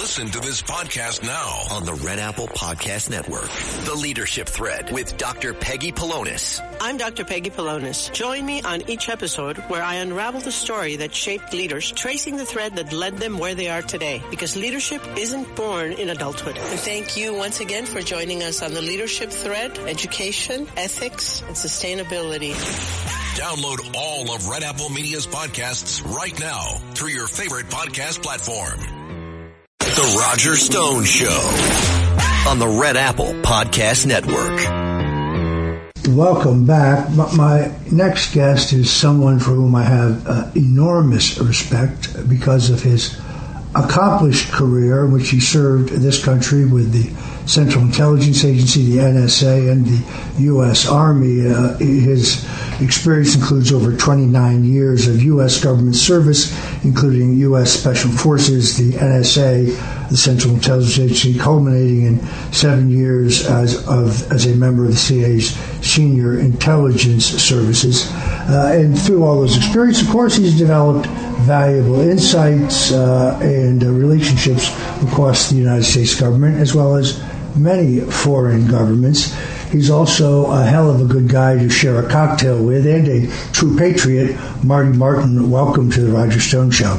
Listen to this podcast now on the Red Apple Podcast Network. The Leadership Thread with Dr. Peggy Polonis. I'm Dr. Peggy Polonis. Join me on each episode where I unravel the story that shaped leaders, tracing the thread that led them where they are today. Because leadership isn't born in adulthood. And thank you once again for joining us on the Leadership Thread, education, ethics, and sustainability. Download all of Red Apple Media's podcasts right now through your favorite podcast platform. The Roger Stone Show on the Red Apple Podcast Network. Welcome back. My next guest is someone for whom I have enormous respect because of his accomplished career in which he served this country with the Central Intelligence Agency, the NSA, and the U.S. Army. His experience includes over 29 years of U.S. government service, including U.S. Special Forces, the NSA, the Central Intelligence Agency, culminating in 7 years as a member of the CIA's senior intelligence services. And through all those experiences, of course, he's developed valuable insights and relationships across the United States government, as well as many foreign governments. He's also a hell of a good guy to share a cocktail with, and a true patriot. Marty Martin, welcome to the Roger Stone Show.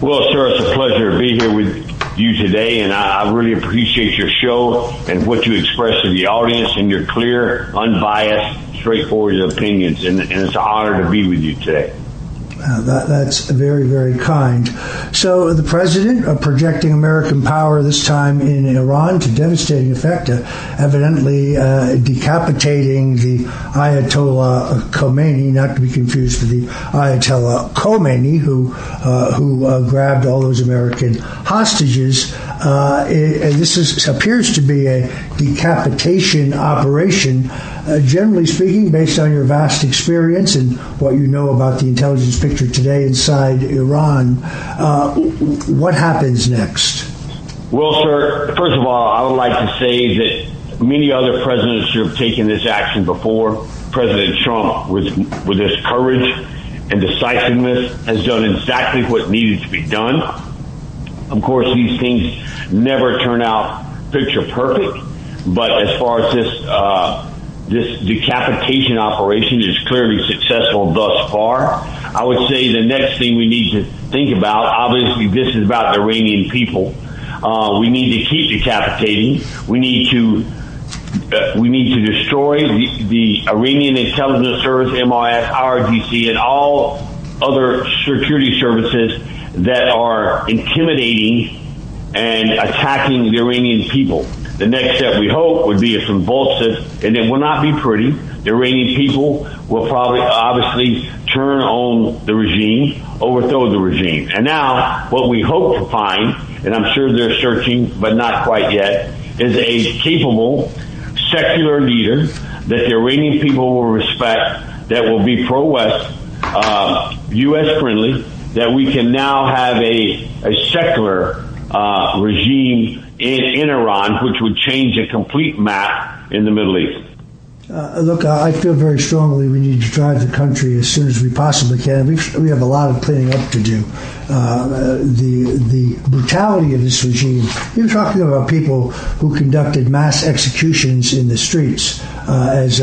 Well, sir, it's a pleasure to be here with you today, and I really appreciate your show and what you express to the audience and your clear, unbiased, straightforward opinions, and it's an honor to be with you today. That's very, very kind. So the president projecting American power, this time in Iran, to devastating effect, evidently decapitating the Ayatollah Khomeini, not to be confused with the Ayatollah Khomeini, who grabbed all those American hostages. This appears to be a decapitation operation. Generally speaking, based on your vast experience and what you know about the intelligence picture today inside Iran, what happens next? Well, sir, first of all, I would like to say that many other presidents have taken this action before. President Trump, with his courage and decisiveness, has done exactly what needed to be done. Of course, these things never turn out picture perfect, but as far as this decapitation operation is clearly successful thus far. I would say the next thing we need to think about, obviously this is about the Iranian people. We need to keep decapitating. We need to destroy the Iranian intelligence service, MIS, IRGC, and all other security services that are intimidating and attacking the Iranian people. The next step, we hope, would be a convulsive, and it will not be pretty. The Iranian people will probably, obviously, turn on the regime, overthrow the regime. And now, what we hope to find, and I'm sure they're searching, but not quite yet, is a capable, secular leader that the Iranian people will respect, that will be pro-West, U.S. friendly, that we can now have a secular regime in Iran, which would change a complete map in the Middle East. Look, I feel very strongly we need to drive the country as soon as we possibly can. We have a lot of cleaning up to do. The brutality of this regime, you're talking about people who conducted mass executions in the streets as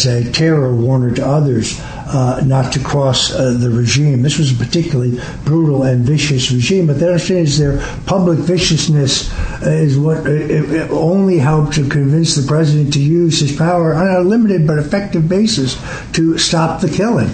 a terror warner to others. Not to cross the regime. This was a particularly brutal and vicious regime, but the understanding is their public viciousness is what it only helped to convince the president to use his power on a limited but effective basis to stop the killing.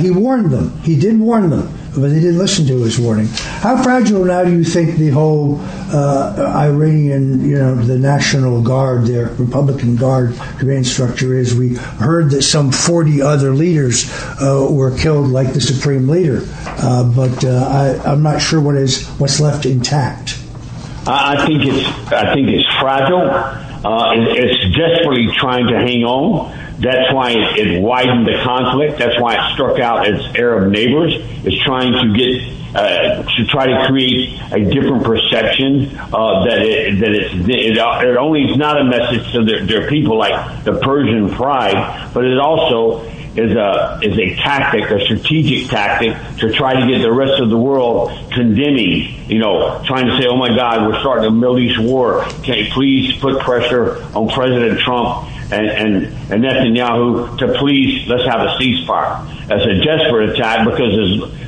He warned them. He did warn them, but they didn't listen to his warning. How fragile now do you think the whole Iranian, the National Guard, their Republican Guard command structure is? We heard that some 40 other leaders were killed, like the supreme leader, but I'm not sure what's left intact. I think it's fragile. It's desperately trying to hang on. That's why it widened the conflict. That's why it struck out its Arab neighbors. It's trying to try to create a different perception it only is not a message to their people like the Persian Pride, but it also is a tactic, a strategic tactic to try to get the rest of the world condemning, trying to say, oh my God, we're starting a Middle East war. Okay, please put pressure on President Trump and Netanyahu to please, let's have a ceasefire. That's a desperate attack because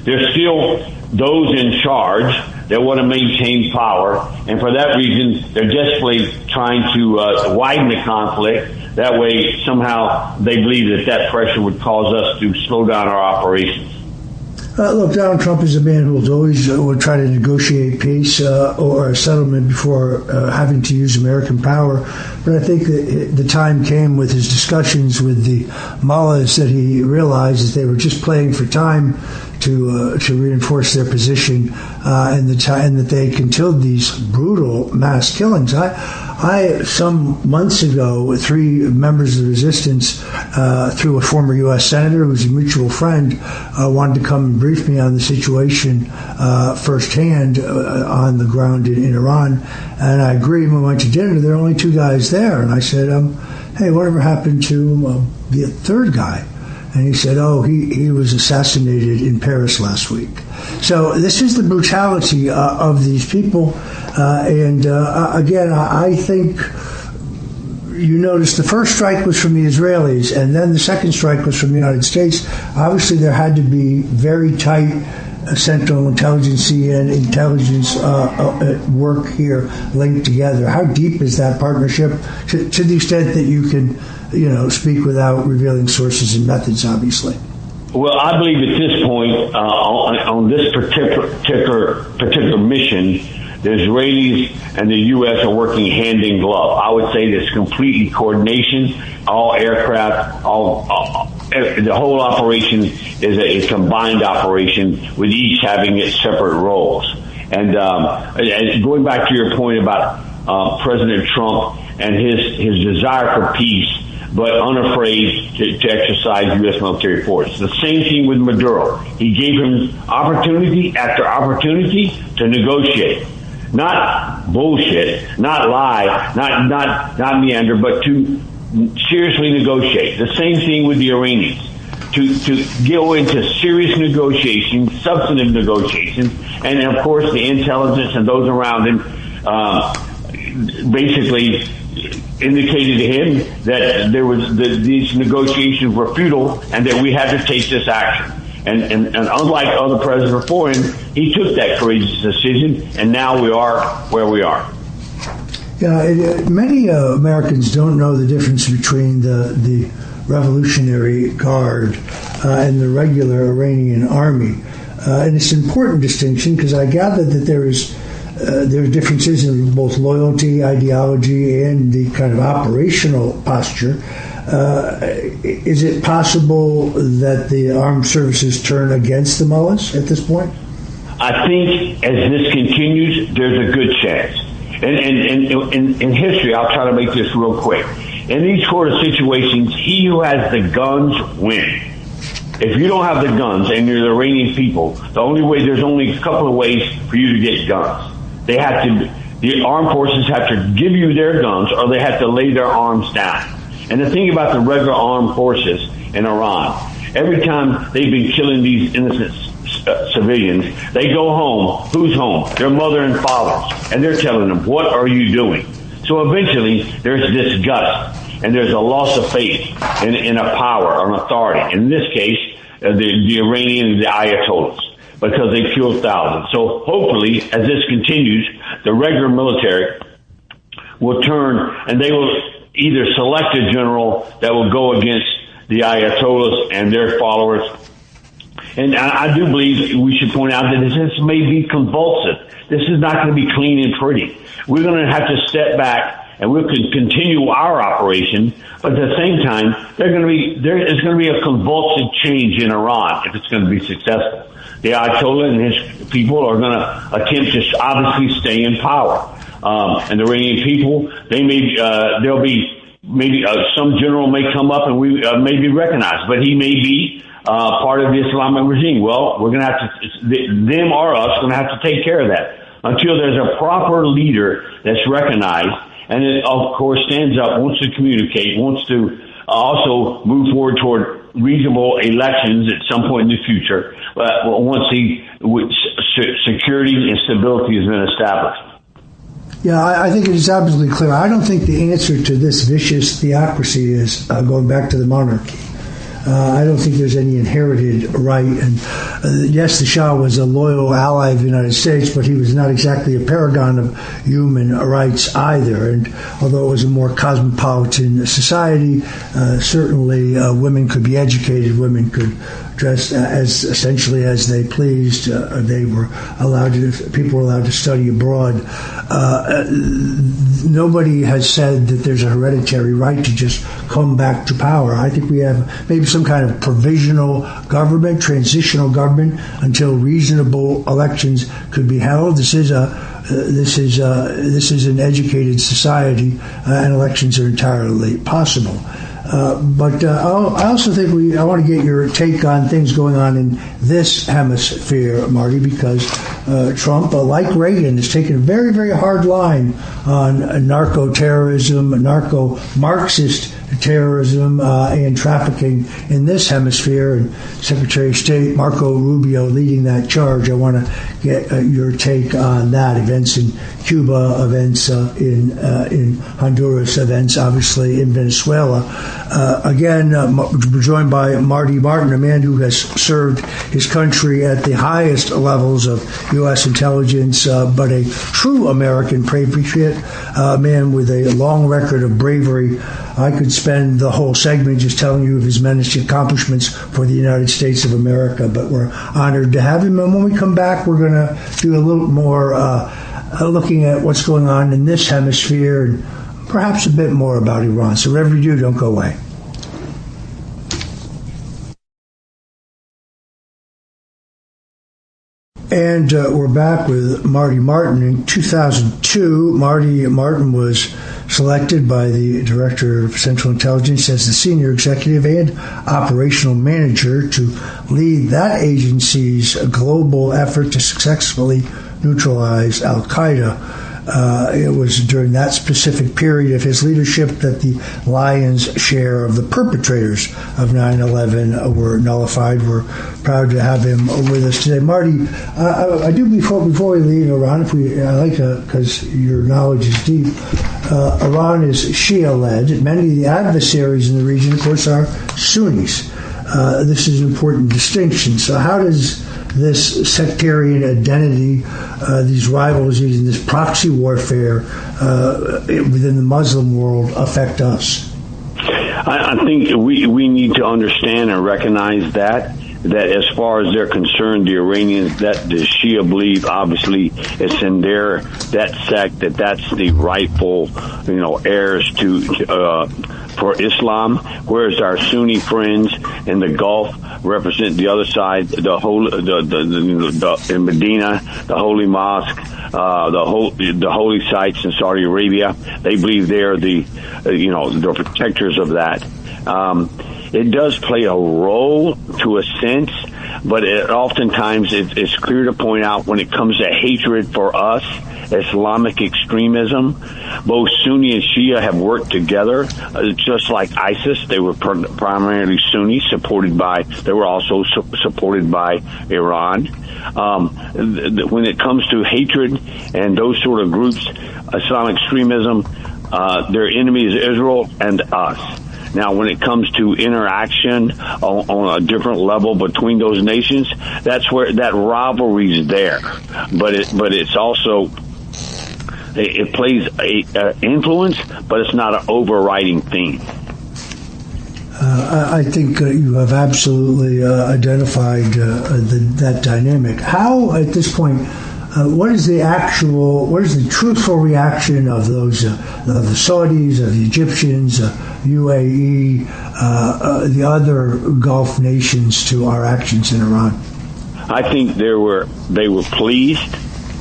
there's still those in charge that want to maintain power, and for that reason, they're desperately trying to widen the conflict. That way, somehow, they believe that pressure would cause us to slow down our operations. Look, Donald Trump is a man who will always will try to negotiate peace or a settlement before having to use American power. But I think that the time came with his discussions with the mullahs that he realized that they were just playing for time to reinforce their position, and that they continued these brutal mass killings. I some months ago, 3 members of the resistance, through a former U.S. senator who's a mutual friend, wanted to come and brief me on the situation firsthand on the ground in Iran, and I agreed. We went to dinner. There were only 2 guys there, and I said, "Hey, whatever happened to the third guy?" And he said, he was assassinated in Paris last week. So this is the brutality of these people. Again, I think you notice the first strike was from the Israelis, and then the second strike was from the United States. Obviously, there had to be very tight Central Intelligence and intelligence work here linked together. How deep is that partnership to the extent that you can speak without revealing sources and methods, obviously? Well, I believe at this point, on this particular mission, the Israelis and the U.S. are working hand in glove. I would say there's completely coordination. All aircraft, the whole operation is a combined operation with each having its separate roles. And going back to your point about President Trump and his desire for peace, but unafraid to exercise U.S. military force. The same thing with Maduro. He gave him opportunity after opportunity to negotiate. Not bullshit, not lie, not meander, but to seriously negotiate. The same thing with the Iranians. To go into serious negotiations, substantive negotiations, and of course the intelligence and those around him basically indicated to him that these negotiations were futile and that we had to take this action. And unlike other presidents before him, he took that courageous decision, and now we are where we are. Yeah, many Americans don't know the difference between the Revolutionary Guard and the regular Iranian army. And it's an important distinction because I gather that there are differences in both loyalty, ideology, and the kind of operational posture. Is it possible that the armed services turn against the mullahs at this point? I think as this continues, there's a good chance. And in history, I'll try to make this real quick. In these sort of situations, he who has the guns wins. If you don't have the guns and you're the Iranian people, there's only a couple of ways for you to get guns. The armed forces have to give you their guns, or they have to lay their arms down. And the thing about the regular armed forces in Iran, every time they've been killing these innocent civilians, they go home. Who's home? Their mother and fathers. And they're telling them, what are you doing? So eventually, there's disgust, and there's a loss of faith in a power or an authority. In this case, the Iranian and the Ayatollahs, because they killed thousands. So hopefully, as this continues, the regular military will turn, and they will either select a general that will go against the Ayatollahs and their followers. And I do believe we should point out that this may be convulsive. This is not going to be clean and pretty. We're going to have to step back, and we can continue our operation, but at the same time, there is going to be a convulsive change in Iran if it's going to be successful. The Ayatollah and his people are going to attempt to obviously stay in power. And the Iranian people, there'll be maybe some general may come up and we may be recognized, but he may be part of the Islamic regime. Well, we're going to have to, them or us, going to have to take care of that until there's a proper leader that's recognized, and it, of course, stands up, wants to communicate, wants to also move forward toward reasonable elections at some point in the future, once security and stability has been established. Yeah, I think it is absolutely clear. I don't think the answer to this vicious theocracy is going back to the monarchy. I don't think there's any inherited right. And yes, the Shah was a loyal ally of the United States, but he was not exactly a paragon of human rights either. And although it was a more cosmopolitan society, certainly women could be educated, women could dress as essentially as they pleased. They were people were allowed to study abroad. Nobody has said that there's a hereditary right to just come back to power. I think we have maybe some kind of provisional government, transitional government, until reasonable elections could be held. This is an educated society, and elections are entirely possible. But I also think I want to get your take on things going on in this hemisphere, Marty, because Trump, like Reagan, has taken a very, very hard line on narco-terrorism, narco-Marxist terrorism, and trafficking in this hemisphere. And Secretary of State Marco Rubio leading that charge. I want to get your take on that. Events in Cuba, events in Honduras, events obviously in Venezuela. Again, we're joined by Marty Martin, a man who has served his country at the highest levels of U.S. intelligence, but a true American patriot, a man with a long record of bravery. I could spend the whole segment just telling you of his many accomplishments for the United States of America, but we're honored to have him. And when we come back, we're going to do a little more looking at what's going on in this hemisphere and perhaps a bit more about Iran. So whatever you do, don't go away. And we're back with Marty Martin. In 2002, Marty Martin was selected by the Director of Central Intelligence as the senior executive and operational manager to lead that agency's global effort to successfully neutralize Al-Qaeda. It was during that specific period of his leadership that the lion's share of the perpetrators of 9/11 were nullified. We're proud to have him with us today. Marty, I do before we leave Iran, because your knowledge is deep. Iran is Shia-led. Many of the adversaries in the region, of course, are Sunnis. This is an important distinction. So how does this sectarian identity, these rivalries, and this proxy warfare within the Muslim world affect us? I think we need to understand and recognize that as far as they're concerned, the Iranians, that the Shia believe, obviously, it's in that sect that's the rightful, heirs for Islam, whereas our Sunni friends in the Gulf represent the other side, in Medina, the Holy Mosque, the holy sites in Saudi Arabia. They believe they're the protectors of that. It does play a role to a sense, but oftentimes it's clear to point out when it comes to hatred for us, Islamic extremism, both Sunni and Shia have worked together, just like ISIS. They were primarily Sunni, they were also supported by Iran. When it comes to hatred and those sort of groups, Islamic extremism, their enemy is Israel and us. Now, when it comes to interaction on a different level between those nations, that's where that rivalry is there. But it's also, it plays a influence, but it's not an overriding theme. I think you have absolutely identified that dynamic. How, at this point, what is the truthful reaction of those, of the Saudis, of the Egyptians, UAE, the other Gulf nations to our actions in Iran? I think they were pleased.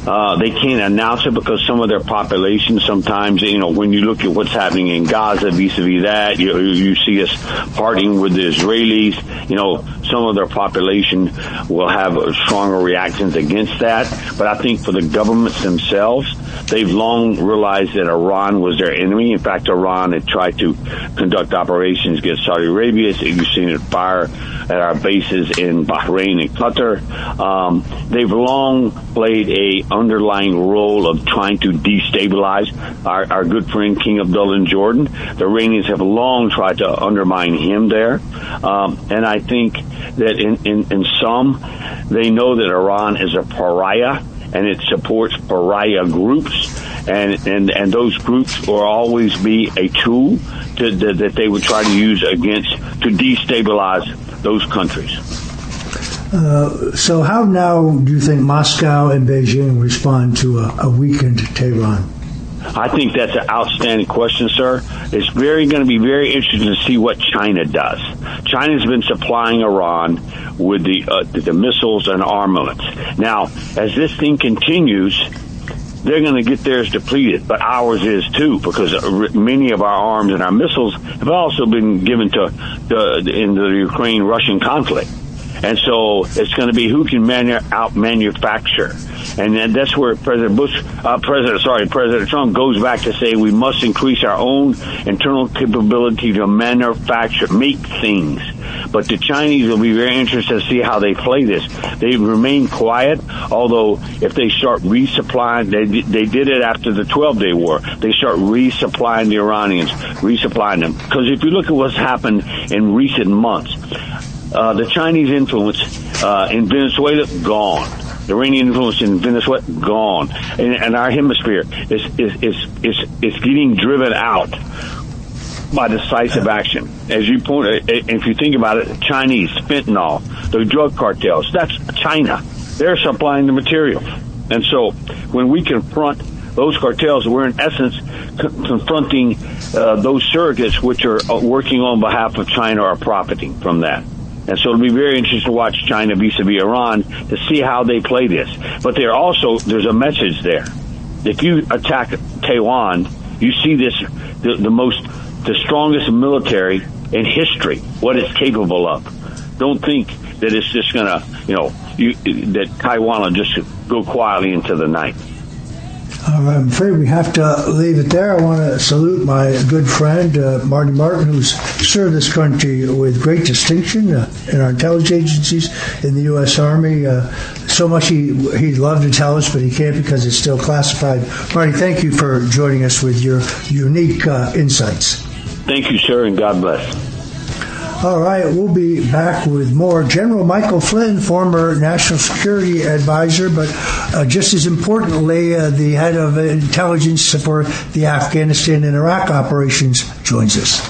They can't announce it because some of their population sometimes, when you look at what's happening in Gaza, vis-a-vis that, you see us partying with the Israelis. Some of their population will have stronger reactions against that. But I think for the governments themselves, They've long realized that Iran was their enemy. In fact, Iran had tried to conduct operations against Saudi Arabia. So you've seen it fire at our bases in Bahrain and Qatar. They've long played a underlying role of trying to destabilize our good friend King Abdullah in Jordan. The Iranians have long tried to undermine him there. And I think that in some, they know that Iran is a pariah, and it supports pariah groups, and those groups will always be a tool that they would try to use to destabilize those countries. So how now do you think Moscow and Beijing respond to a weakened Tehran? I think that's an outstanding question, sir. It's going to be very interesting to see what China does. China's been supplying Iran with the missiles and armaments. Now, as this thing continues, they're going to get theirs depleted, but ours is too, because many of our arms and our missiles have also been given to in the Ukraine-Russian conflict. And so it's going to be who can out-manufacture. And then that's where President Trump goes back to say we must increase our own internal capability to make things. But the Chinese will be very interested to see how they play this. They remain quiet, although if they start resupplying, they did it after the 12-day war. They start resupplying the Iranians, resupplying them. Because if you look at what's happened in recent months, the Chinese influence in Venezuela, gone. The Iranian influence in Venezuela, gone. And our hemisphere is getting driven out by decisive action. As you point, if you think about it, Chinese, fentanyl, the drug cartels, that's China. They're supplying the material. And so when we confront those cartels, we're in essence confronting those surrogates which are working on behalf of China or profiting from that. And so it'll be very interesting to watch China vis-a-vis Iran to see how they play this. But there's a message there. If you attack Taiwan, you see this, the strongest military in history, what it's capable of. Don't think that it's just going to, that Taiwan will just go quietly into the night. All right, I'm afraid we have to leave it there. I want to salute my good friend, Marty Martin, who's served this country with great distinction in our intelligence agencies, in the U.S. Army. So much he'd love to tell us, but he can't because it's still classified. Marty, thank you for joining us with your unique insights. Thank you, sir, and God bless. All right, we'll be back with more. General Michael Flynn, former National Security Advisor, but just as importantly, the head of intelligence for the Afghanistan and Iraq operations, joins us.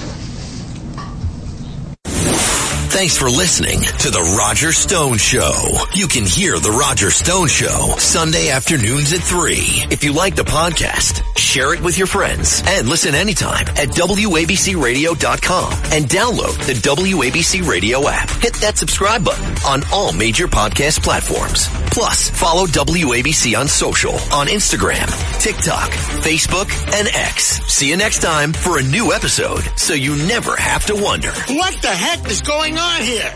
Thanks for listening to The Roger Stone Show. You can hear The Roger Stone Show Sunday afternoons at 3. If you like the podcast, share it with your friends and listen anytime at WABCRadio.com and download the WABC Radio app. Hit that subscribe button on all major podcast platforms. Plus, follow WABC on social on Instagram, TikTok, Facebook, and X. See you next time for a new episode so you never have to wonder. What the heck is going on here?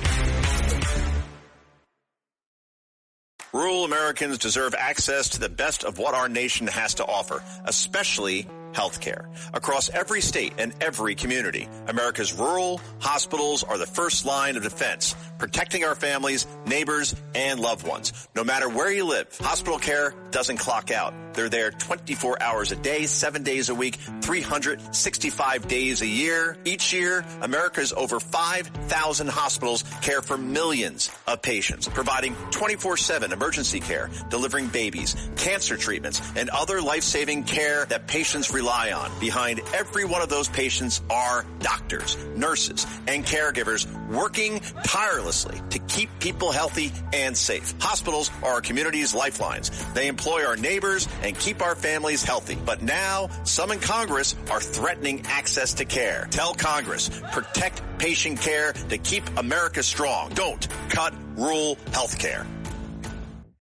Rural Americans deserve access to the best of what our nation has to offer, especially healthcare. Across every state and every community, America's rural hospitals are the first line of defense, protecting our families, neighbors, and loved ones. No matter where you live, hospital care doesn't clock out. They're there 24 hours a day, 7 days a week, 365 days a year. Each year, America's over 5,000 hospitals care for millions of patients, providing 24/7 emergency care, delivering babies, cancer treatments, and other life-saving care that patients rely on. Behind every one of those patients are doctors, nurses, and caregivers working tirelessly to keep people healthy and safe. Hospitals are our community's lifelines. They employ our neighbors and keep our families healthy. But now, some in Congress are threatening access to care. Tell Congress, protect patient care to keep America strong. Don't cut rural health care.